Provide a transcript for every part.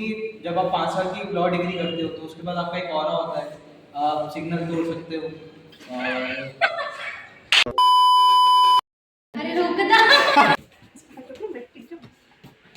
क्योंकि जब आप 5 साल की लॉ डिग्री करते हो तो उसके बाद आपका एक ऑरा होता है, आप सिग्नल तोड़ सकते हो। और अरे रोकना।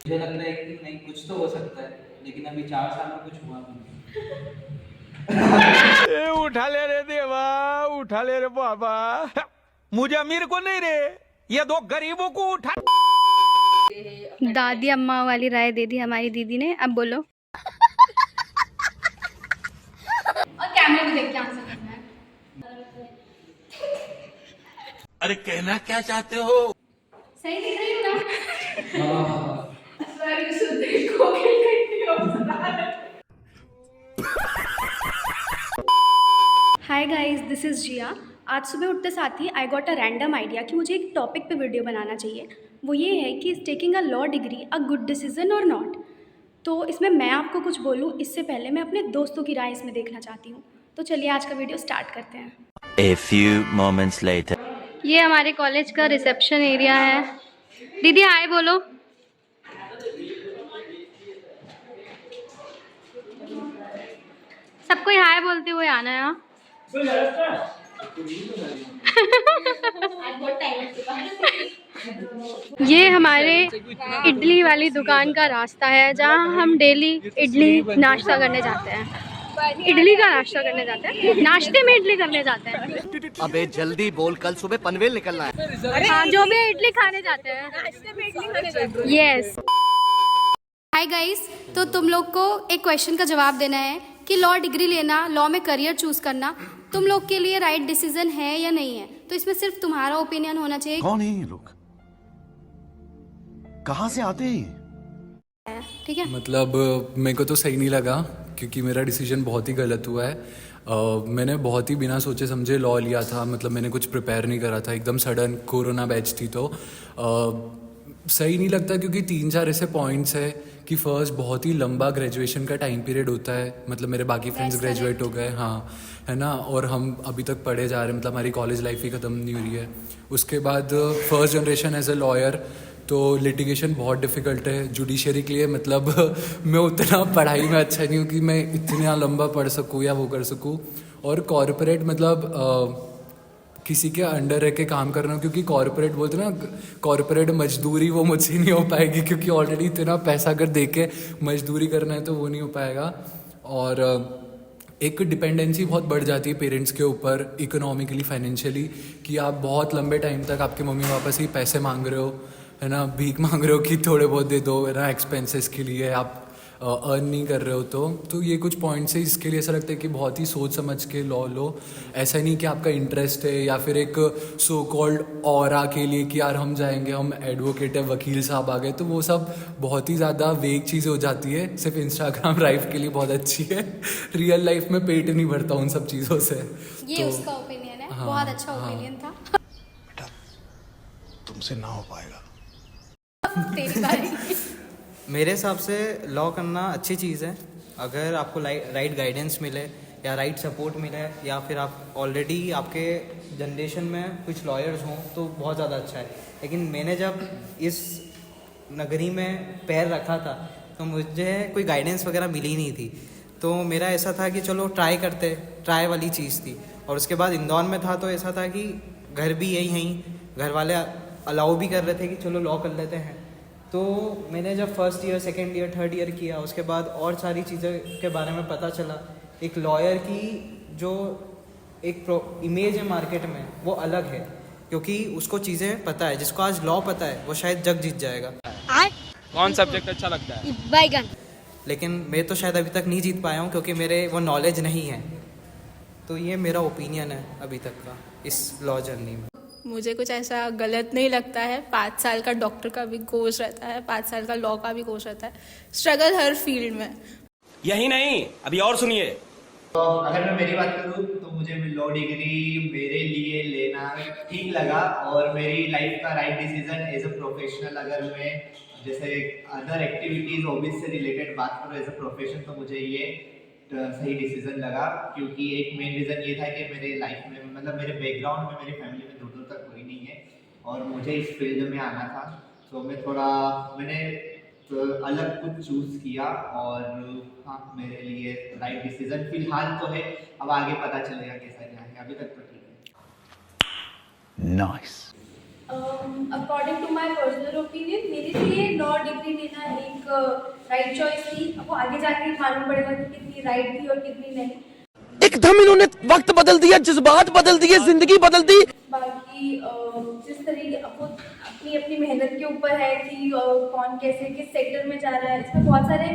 मुझे लगता है कि नहीं, कुछ तो हो सकता है, लेकिन अभी 4 साल में कुछ हुआ नहीं। उठा ले रे देवा, उठा ले रे बाबा, मुझे अमीर को नहीं रे, ये दो गरीबों को उठा। दादी अम्मा वाली राय दे दी हमारी दीदी ने, अब बोलो। और कैमरे में देख के आंसर करना है। अरे कहना क्या चाहते हो? सही दिख रही हूँ ना? Hi guys, this is Jiya. आज सुबह उठते साथ ही I got a random idea कि मुझे एक टॉपिक पे वीडियो बनाना चाहिए। वो ये है कि is taking a law degree a good decision और नॉट। तो इसमें मैं आपको कुछ बोलूँ इससे पहले मैं अपने दोस्तों की राय इसमें देखना चाहती हूँ। तो चलिए आज का वीडियो स्टार्ट करते हैं। A few moments later. ये हमारे कॉलेज का रिसेप्शन एरिया है। दीदी हाय बोलो। सबको हाय बोलते हुए आना है। यहाँ ये हमारे इडली वाली दुकान का रास्ता है जहाँ हम डेली इडली नाश्ता करने जाते हैं। इडली का नाश्ता करने जाते हैं, नाश्ते में इडली करने जाते हैं। अबे जल्दी बोल, कल सुबह पनवेल निकलना है। हाँ, जो भी इडली खाने जाते हैं। यस। हाय गाइस, तो तुम लोग को एक क्वेश्चन का जवाब देना है कि लॉ डिग्री लेना, लॉ में करियर चूज करना तुम लोग के लिए राइट डिसीजन है या नहीं है। तो इसमें सिर्फ तुम्हारा ओपिनियन होना चाहिए। कौन है ये लोग, कहाँ से आते हैं? ठीक है। मतलब मेरे को तो सही नहीं लगा क्योंकि मेरा डिसीजन बहुत ही गलत हुआ है। मैंने बहुत ही बिना सोचे समझे लॉ लिया था, मतलब मैंने कुछ प्रिपेयर नहीं करा था, एकदम सडन कोरोना बैच थी तो सही नहीं लगता क्योंकि 3-4 ऐसे पॉइंट्स है कि फर्स्ट बहुत ही लंबा ग्रेजुएशन का टाइम पीरियड होता है, मतलब मेरे बाकी फ्रेंड्स ग्रेजुएट हो गए, हाँ है ना, और हम अभी तक पढ़े जा रहे हैं, मतलब हमारी कॉलेज लाइफ ही ख़त्म नहीं हुई है। उसके बाद first generation as a lawyer तो लिटिगेशन बहुत डिफ़िकल्ट है जुडिशरी के लिए, मतलब मैं उतना पढ़ाई में अच्छा नहीं हूँ कि मैं इतना लंबा पढ़ सकूँ या वो कर सकूँ। और कॉर्पोरेट मतलब किसी के अंडर रह के काम करना, क्योंकि कॉर्पोरेट बोलते ना, कॉर्पोरेट मजदूरी वो मुझसे नहीं हो पाएगी क्योंकि ऑलरेडी इतना पैसा अगर दे के मजदूरी करना है तो वो नहीं हो पाएगा। और एक डिपेंडेंसी बहुत बढ़ जाती है पेरेंट्स के ऊपर इकोनॉमिकली, फाइनेंशियली, कि आप बहुत लंबे टाइम तक आपके मम्मी पापा से ही पैसे मांग रहे हो, है ना, भीख मांग रहे हो कि थोड़े बहुत दे दो, है ना, एक्सपेंसेस के लिए आप अर्न नहीं कर रहे हो। तो ये कुछ पॉइंट्स है, इसके लिए ऐसा लगता है कि बहुत ही सोच समझ के लॉ लो। ऐसा नहीं कि आपका इंटरेस्ट है या फिर एक सो कॉल्ड ऑरा के लिए कि यार हम जाएंगे, हम एडवोकेट है, वकील साहब आ गए, तो वो सब बहुत ही ज़्यादा वेग चीज़ें हो जाती है। सिर्फ इंस्टाग्राम लाइफ के लिए बहुत अच्छी है, रियल लाइफ में पेट नहीं भरता उन सब चीज़ों से। ये तो उसका ओपिनियन है। हाँ, बहुत अच्छा ओपिनियन था। बेटा तुमसे ना हो पाएगा। तेरी बारी। मेरे हिसाब से लॉ करना अच्छी चीज़ है अगर आपको राइट गाइडेंस मिले या राइट सपोर्ट मिले, या फिर आप ऑलरेडी आपके जनरेशन में कुछ लॉयर्स हों तो बहुत ज़्यादा अच्छा है। लेकिन मैंने जब इस नगरी में पैर रखा था तो मुझे कोई गाइडेंस वगैरह मिली नहीं थी, तो मेरा ऐसा था कि चलो ट्राई वाली चीज़ थी। और उसके बाद इंदौर में था तो ऐसा था कि घर भी यहीं घर वाले अलाउ भी कर रहे थे कि चलो लॉ कर लेते हैं। तो मैंने जब first year, second year, third year किया, उसके बाद और सारी चीज़ें के बारे में पता चला। एक लॉयर की जो एक इमेज है मार्केट में वो अलग है, क्योंकि उसको चीज़ें पता है। जिसको आज लॉ पता है वो शायद जग जीत जाएगा। कौन सब्जेक्ट अच्छा लगता है? बैगन। लेकिन मैं तो शायद अभी तक नहीं जीत पाया हूँ क्योंकि मेरे वो नॉलेज नहीं है। तो ये मेरा ओपिनियन है अभी तक का इस लॉ जर्नी में। मुझे कुछ ऐसा गलत नहीं लगता है। 5 साल का डॉक्टर का भी कोर्स रहता है, 5 साल का लॉ का भी कोर्स रहता है। स्ट्रगल हर फील्ड में। यही नहीं, अभी और सुनिए। तो अगर मैं मेरी बात करूँ तो मुझे लॉ डिग्री मेरे लिए लेना ठीक लगा, और मेरी लाइफ का right decision as a professional. अगर मैं जैसे अदर एक्टिविटीज़, हॉबीज से रिलेटेड बात करूँ एज अ प्रोफेशन, तो मुझे ये सही डिसीजन लगा। क्योंकि एक मेन रीज़न ये था कि मेरे लाइफ में, मतलब मेरे बैकग्राउंड में, मेरी फैमिली में दूर दूर तक कोई नहीं है और मुझे इस फील्ड में आना था। तो मैंने अलग कुछ चूज किया और हाँ मेरे लिए राइट डिसीजन फिलहाल तो है। अब आगे पता चलेगा कैसा क्या है, अभी तक तो ठीक है। Nice. According to my personal opinion मेरे लिए लॉ डिग्री लेना एक राइट चॉइस थी। अब वो आगे जाके मालूम पड़ेगा कि कितनी राइट थी और कितनी नहीं। एकदम इन्होंने वक्त बदल दिया, जज्बात बदल दिए, जिंदगी बदल दी। बाकी जिस तरीके अब वो अपनी अपनी मेहनत के ऊपर है कि कौन कैसे किस सेक्टर में जा रहा है। इसमें बहुत सारे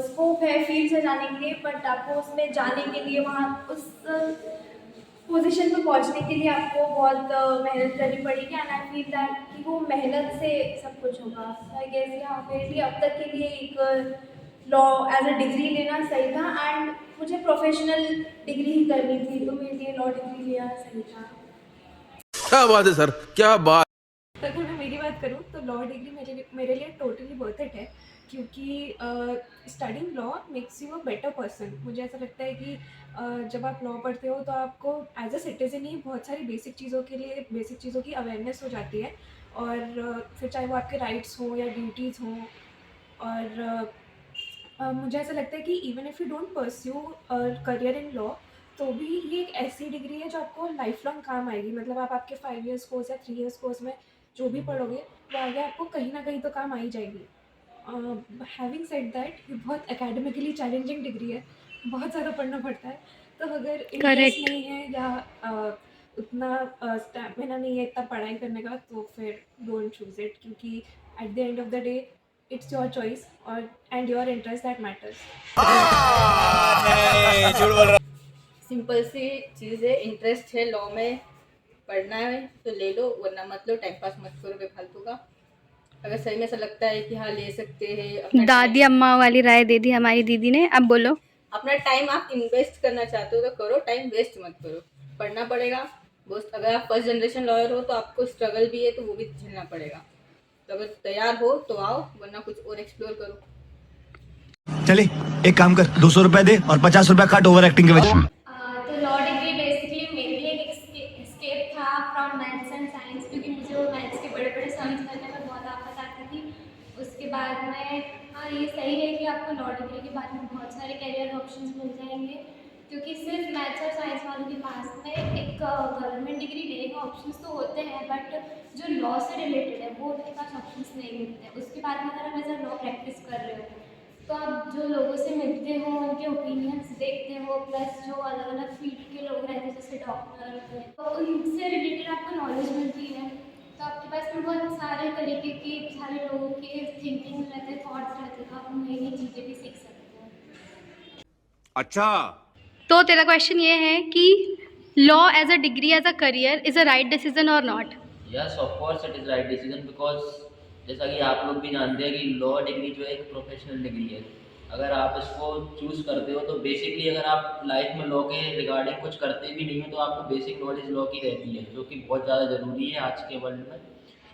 स्कोप है फील्ड से जाने के लिए, बट आपको उसमें जाने के लिए वहाँ उस पोजीशन पे पहुँचने के लिए आपको बहुत मेहनत करनी पड़ेगी। एंड आई फील दैट कि वो मेहनत से सब कुछ होगा। आई गेस यहाँ मेरे लिए अब तक के लिए एक लॉ एज अ डिग्री लेना सही था। एंड मुझे प्रोफेशनल डिग्री ही करनी थी, तो मेरे लिए लॉ डिग्री लेना सही था। क्या बात है सर, क्या बात। अगर मैं मेरी बात करूँ तो लॉ डिग्री मेरे लिए टोटली वर्थ इट है, क्योंकि studying law makes you a better person. मुझे ऐसा लगता है कि जब आप लॉ पढ़ते हो तो आपको एज अ सिटीज़न ही बहुत सारी बेसिक चीज़ों की अवेयरनेस हो जाती है। और फिर चाहे वो आपके राइट्स हों या ड्यूटीज़ हों। और मुझे ऐसा लगता है कि even if you don't pursue career in law, तो भी ये एक ऐसी डिग्री है जो आपको लाइफ लॉन्ग काम आएगी। मतलब आप आपके 5 इयर्स कोर्स या 3 इयर्स कोर्स में जो भी पढ़ोगे वो आगे आपको कहीं ना कहीं तो काम आ ही जाएगी। हैविंग सेड दैट, ये बहुत एकेडमिकली चैलेंजिंग डिग्री है, बहुत ज़्यादा पढ़ना पड़ता है। तो अगर इंटरेस्ट नहीं है या उतना स्टैमिना नहीं है इतना पढ़ाई करने का, तो फिर डोंट चूज़ इट, क्योंकि at the end of the day it's your choice और and your interest that matters. Simple सी चीज़ है, इंटरेस्ट है लॉ में, पढ़ना है तो ले लो, वरना मत लो। टाइम पास मत करो बेफालतू का। अगर सही में ऐसा लगता है कि हाँ ले सकते हैं, दादी अम्मा वाली राय दे दी हमारी दीदी ने। अब बोलो। अपना टाइम आप इन्वेस्ट करना चाहते हो तो करो, टाइम वेस्ट मत करो। पढ़ना पड़ेगा दोस्त। अगर आप फर्स्ट जनरेशन लॉयर हो तो आपको स्ट्रगल भी है, तो वो भी झेलना पड़ेगा। तो अगर तैयार हो तो आओ, वरना कुछ और एक्सप्लोर करो। चले एक काम कर, 200 रुपए दे और 50 रुपए काट ओवर एक्टिंग के वजह से। तो लॉ डिग्री बेसिकली मेरे लिए एक एस्केप था फ्रॉम मैथ्स एंड साइंस, क्योंकि मुझे वो मैथ्स के बड़े बड़े सम्स करने में बहुत आफत आती थी। उसके बाद में हाँ ये सही है कि आपको लॉ डिग्री के बाद में बहुत सारे करियर ऑप्शंस मिल जाएंगे, क्योंकि सिर्फ मैथ्स और साइंस वालों के पास में एक गवर्नमेंट डिग्री लेने के ऑप्शंस तो होते हैं, बट जो लॉ से रिलेटेड है वो उनके पास ऑप्शंस नहीं मिलते। उसके बाद में अगर आप एज अ लॉ प्रैक्टिस कर रहे हो तो आप जो लोगों से मिलते हो, उनके ओपिनियंस देखते हो, प्लस जो अलग अलग फील्ड के लोग रहते हैं जैसे डॉक्टर होते हैं, तो उनसे रिलेटेड आपको नॉलेज मिलती है। तो आपके पास में बहुत सारे तरीके के सारे लोगों के थिंकिंग रहते हैं, थॉट्स रहते हैं, तो आप नई नई चीज़ें भी सीख सकते हो। अच्छा, तो तेरा क्वेश्चन ये है कि law as a degree as a career is a right decision और not? Yes of course it is right decision, because जैसा कि आप लोग भी जानते हैं कि लॉ डिग्री जो है एक प्रोफेशनल डिग्री है। अगर आप इसको चूज़ करते हो तो बेसिकली अगर आप लाइफ में लॉ के रिगार्डिंग कुछ करते भी नहीं हो तो आपको बेसिक नॉलेज लॉ की रहती है, जो कि बहुत ज़्यादा ज़रूरी है आज के वर्ल्ड में।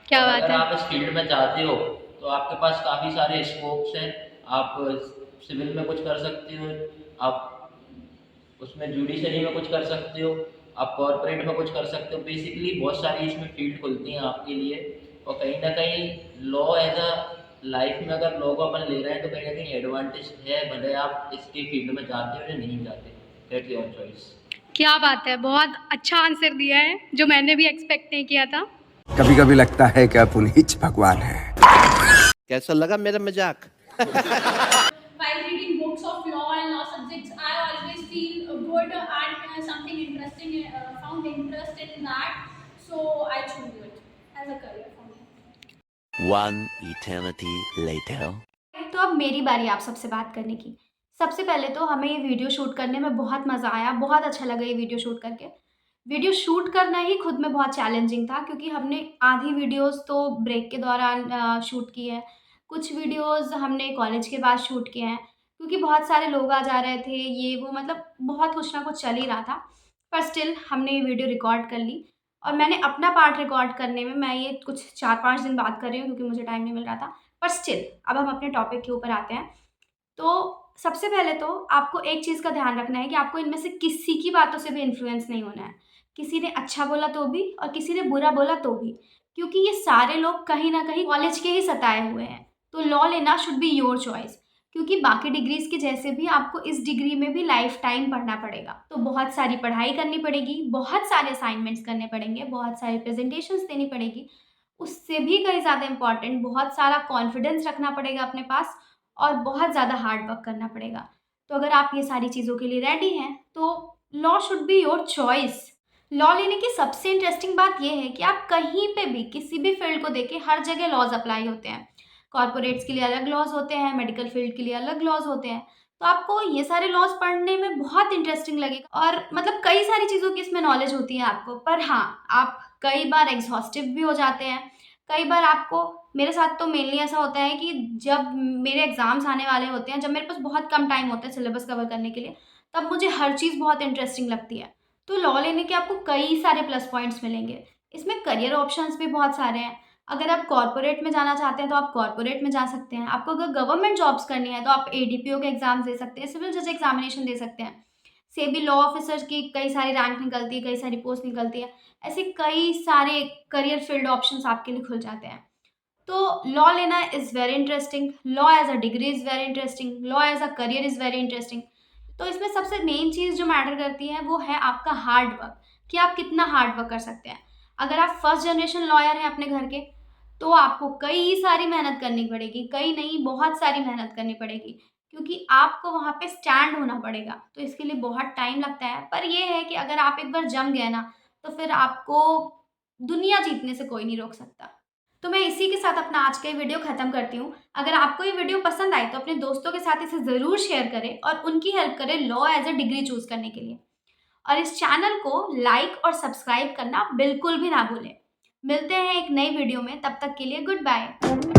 क्या और बात अगर है। आप इस फील्ड में चाहते हो तो आपके पास काफ़ी सारे स्कोप्स हैं। आप सिविल में कुछ कर सकते हो, आप उसमें जुडिशरी में कुछ कर सकते हो, आप कॉर्पोरेट में कुछ कर सकते हो। बेसिकली बहुत सारी इसमें फील्ड खुलती हैं आपके लिए। और कहीं ना कहीं लॉ एज अ लाइफ में अगर लॉ को अपन ले रहे हैं तो कहीं ना कहीं एडवांटेज है, भले आप इसके फील्ड में जाते हो या नहीं जाते। That's your choice. क्या बात है, बहुत अच्छा आंसर दिया है जो मैंने भी एक्सपेक्ट नहीं किया था। कभी कभी लगता है कि आप उन्हीं भगवान है। कैसा लगा मेरा मजाक? While reading books of law and law subjects, I always feel good and something interesting, found interest in that. So I choose it as a career for me. One eternity later. तो अब मेरी बारी आप सबसे बात करने की। सबसे पहले तो हमें ये वीडियो शूट करने में बहुत मज़ा आया, बहुत अच्छा लगा ये वीडियो शूट करके। वीडियो शूट करना ही खुद में बहुत चैलेंजिंग था, क्योंकि हमने आधी वीडियोस तो ब्रेक के दौरान शूट की है, कुछ वीडियोस हमने कॉलेज के बाद शूट किए हैं, क्योंकि बहुत सारे लोग आ जा रहे थे, ये वो मतलब बहुत कुछ ना कुछ चल ही रहा था। पर स्टिल हमने ये वीडियो रिकॉर्ड कर ली और मैंने अपना पार्ट रिकॉर्ड करने में, मैं ये कुछ 4-5 दिन बात कर रही हूँ क्योंकि मुझे टाइम नहीं मिल रहा था। पर स्टिल अब हम अपने टॉपिक के ऊपर आते हैं। तो सबसे पहले तो आपको एक चीज़ का ध्यान रखना है कि आपको इनमें से किसी की बातों से भी इन्फ्लुएंस नहीं होना है। किसी ने अच्छा बोला तो भी और किसी ने बुरा बोला तो भी, क्योंकि ये सारे लोग कहीं ना कहीं कॉलेज के ही सताए हुए हैं। तो लॉ लेना शुड बी योर चॉइस, क्योंकि बाकी डिग्रीज़ के जैसे भी आपको इस डिग्री में भी लाइफ टाइम पढ़ना पड़ेगा। तो बहुत सारी पढ़ाई करनी पड़ेगी, बहुत सारे असाइनमेंट्स करने पड़ेंगे, बहुत सारी प्रेजेंटेशंस देनी पड़ेगी। उससे भी कहीं ज़्यादा इम्पॉर्टेंट बहुत सारा कॉन्फिडेंस रखना पड़ेगा अपने पास और बहुत ज़्यादा हार्ड वर्क करना पड़ेगा। तो अगर आप ये सारी चीज़ों के लिए रेडी हैं तो law should be your choice. Law लेने की सबसे इंटरेस्टिंग बात यह है कि आप कहीं पे भी किसी भी फील्ड को देखें, हर जगह लॉज अप्लाई होते हैं। कॉर्पोरेट्स के लिए अलग लॉज होते हैं, मेडिकल फील्ड के लिए अलग लॉज होते हैं। तो आपको ये सारे लॉज पढ़ने में बहुत इंटरेस्टिंग लगेगा और मतलब कई सारी चीज़ों की इसमें नॉलेज होती है आपको। पर हाँ, आप कई बार एग्जॉस्टिव भी हो जाते हैं। कई बार आपको, मेरे साथ तो मेनली ऐसा होता है कि जब मेरे एग्ज़ाम्स आने वाले होते हैं, जब मेरे पास बहुत कम टाइम होता है सिलेबस कवर करने के लिए, तब मुझे हर चीज़ बहुत इंटरेस्टिंग लगती है। तो लॉ लेने के आपको कई सारे प्लस पॉइंट्स मिलेंगे। इसमें करियर ऑप्शंस भी बहुत सारे हैं। अगर आप कॉर्पोरेट में जाना चाहते हैं तो आप कॉर्पोरेट में जा सकते हैं। आपको अगर गवर्नमेंट जॉब्स करनी है तो आप एडीपीओ के एग्जाम्स दे सकते हैं, सिविल जज एग्जामिनेशन दे सकते हैं। सेबी लॉ ऑफिसर्स की कई सारी रैंक निकलती है, कई सारी पोस्ट निकलती है। ऐसे कई सारे करियर फील्ड ऑप्शंस आपके लिए खुल जाते हैं। तो लॉ लेना is very interesting. Law as a degree is very interesting. Law as a career is very interesting. तो इसमें सबसे मेन चीज़ जो मैटर करती है वो है आपका हार्ड वर्क, कि आप कितना हार्ड वर्क कर सकते हैं। अगर आप फर्स्ट जनरेशन लॉयर हैं अपने घर के, तो आपको कई सारी मेहनत करनी पड़ेगी, कई नहीं बहुत सारी मेहनत करनी पड़ेगी, क्योंकि आपको वहाँ पे स्टैंड होना पड़ेगा। तो इसके लिए बहुत टाइम लगता है। पर ये है कि अगर आप एक बार जम गए ना, तो फिर आपको दुनिया जीतने से कोई नहीं रोक सकता। तो मैं इसी के साथ अपना आज का ये वीडियो ख़त्म करती हूँ। अगर आपको ये वीडियो पसंद आई तो अपने दोस्तों के साथ इसे ज़रूर शेयर करें और उनकी हेल्प करें law as a degree choose करने के लिए। और इस चैनल को लाइक और सब्सक्राइब करना बिल्कुल भी ना भूलें। मिलते हैं एक नई वीडियो में, तब तक के लिए गुड बाय।